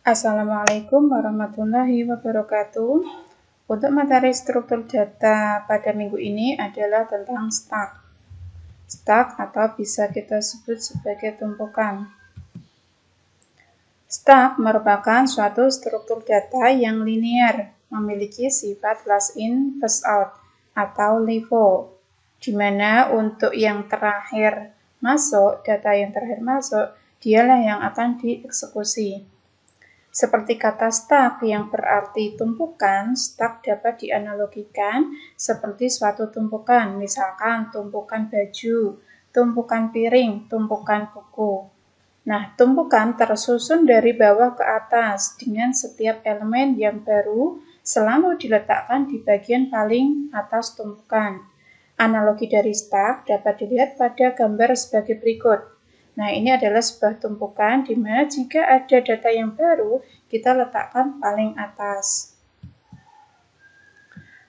Assalamualaikum warahmatullahi wabarakatuh. Untuk materi struktur data pada minggu ini adalah tentang stack. Stack atau bisa kita sebut sebagai tumpukan. Stack merupakan suatu struktur data yang linear, memiliki sifat last in, first out, atau LIFO, di mana untuk yang terakhir masuk, data yang terakhir masuk, dialah yang akan dieksekusi. Seperti kata stack yang berarti tumpukan, stack dapat dianalogikan seperti suatu tumpukan, misalkan tumpukan baju, tumpukan piring, tumpukan buku. Nah, tumpukan tersusun dari bawah ke atas dengan setiap elemen yang baru selalu diletakkan di bagian paling atas tumpukan. Analogi dari stack dapat dilihat pada gambar sebagai berikut. Nah, ini adalah sebuah tumpukan di mana jika ada data yang baru, kita letakkan paling atas.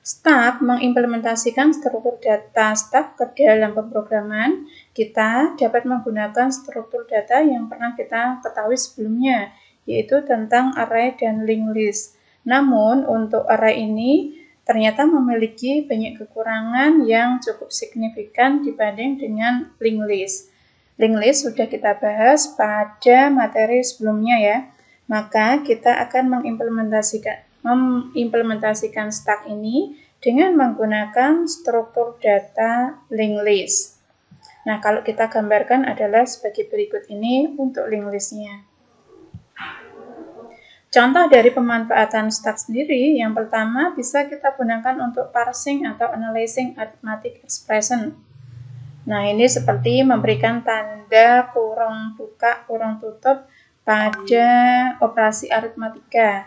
Stack mengimplementasikan struktur data stack ke dalam pemrograman. Kita dapat menggunakan struktur data yang pernah kita ketahui sebelumnya, yaitu tentang array dan linked list. Namun, untuk array ini ternyata memiliki banyak kekurangan yang cukup signifikan dibanding dengan linked list. Linked list sudah kita bahas pada materi sebelumnya ya. Maka kita akan mengimplementasikan stack ini dengan menggunakan struktur data linked list. Nah, kalau kita gambarkan adalah sebagai berikut ini untuk linked list-nya. Contoh dari pemanfaatan stack sendiri, yang pertama bisa kita gunakan untuk parsing atau analyzing arithmetic expression. Nah, ini seperti memberikan tanda kurung buka, kurung tutup pada operasi aritmatika.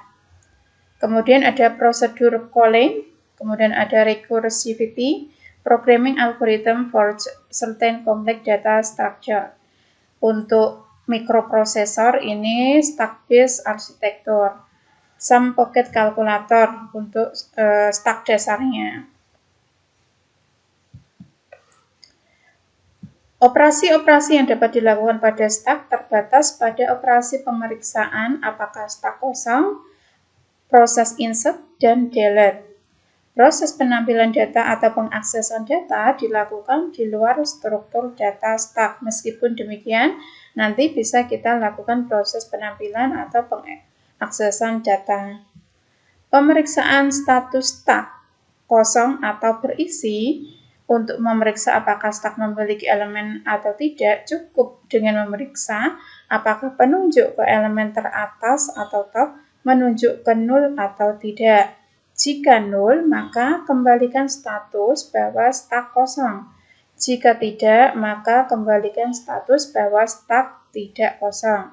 Kemudian ada prosedur calling, kemudian ada recursivity, programming algorithm for certain complex data structure. Untuk mikroprosesor ini stack-based architecture. Sum pocket calculator untuk stack dasarnya. Operasi-operasi yang dapat dilakukan pada stack terbatas pada operasi pemeriksaan apakah stack kosong, proses insert, dan delete. Proses penampilan data atau pengaksesan data dilakukan di luar struktur data stack. Meskipun demikian, nanti bisa kita lakukan proses penampilan atau pengaksesan data. Pemeriksaan status stack kosong atau berisi. Untuk memeriksa apakah stack memiliki elemen atau tidak, cukup dengan memeriksa apakah penunjuk ke elemen teratas atau top menunjuk ke nol atau tidak. Jika nol, maka kembalikan status bahwa stack kosong. Jika tidak, maka kembalikan status bahwa stack tidak kosong.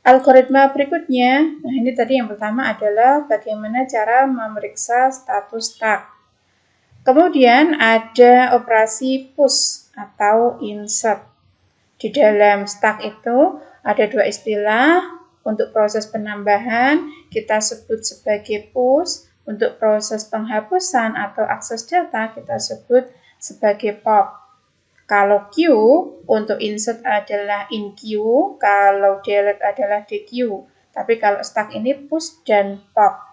Algoritma berikutnya, nah ini tadi yang pertama adalah bagaimana cara memeriksa status stack. Kemudian ada operasi push atau insert. Di dalam stack itu ada dua istilah. Untuk proses penambahan kita sebut sebagai push. Untuk proses penghapusan atau akses data kita sebut sebagai pop. Kalau queue untuk insert adalah in queue, kalau delete adalah dequeue. Tapi kalau stack ini push dan pop.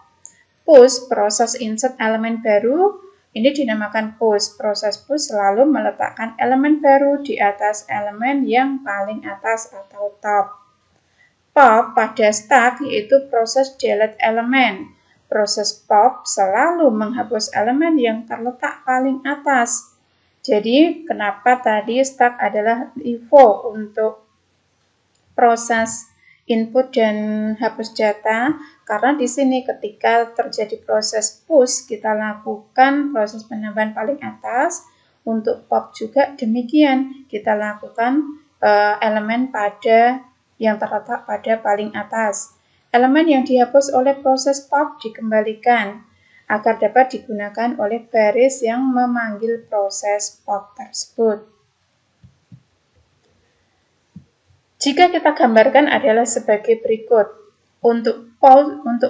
Push proses insert elemen baru. Ini dinamakan push. Proses push selalu meletakkan elemen baru di atas elemen yang paling atas atau top. Pop pada stack yaitu proses delete elemen. Proses pop selalu menghapus elemen yang terletak paling atas. Jadi, kenapa tadi stack adalah LIFO untuk proses input dan hapus data, karena di sini ketika terjadi proses push, kita lakukan proses penambahan paling atas. Untuk pop juga demikian, kita lakukan elemen pada yang terletak pada paling atas. Elemen yang dihapus oleh proses pop dikembalikan agar dapat digunakan oleh baris yang memanggil proses pop tersebut. Jika kita gambarkan adalah sebagai berikut. Untuk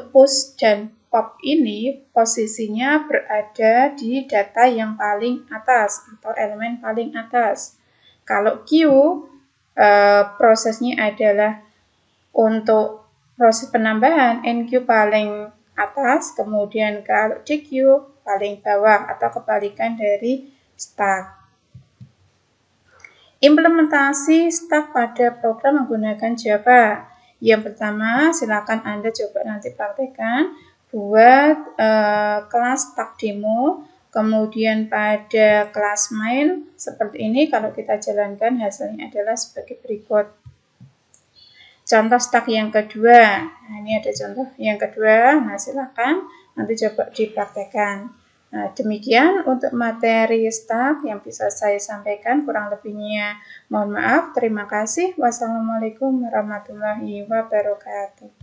push dan pop ini posisinya berada di data yang paling atas atau elemen paling atas. Kalau queue prosesnya adalah untuk Proses penambahan NQ paling atas, kemudian kalau DQ paling bawah atau kebalikan dari stack. Implementasi stack pada program menggunakan Java. Yang pertama, silakan Anda coba nanti praktekkan buat kelas stack demo. Kemudian pada kelas main seperti ini, kalau kita jalankan hasilnya adalah sebagai berikut. Contoh stack yang kedua, nah ini ada contoh yang kedua, nah silakan nanti coba dipraktekkan. Nah, demikian untuk materi stack yang bisa saya sampaikan, kurang lebihnya mohon maaf, terima kasih. Wassalamualaikum warahmatullahi wabarakatuh.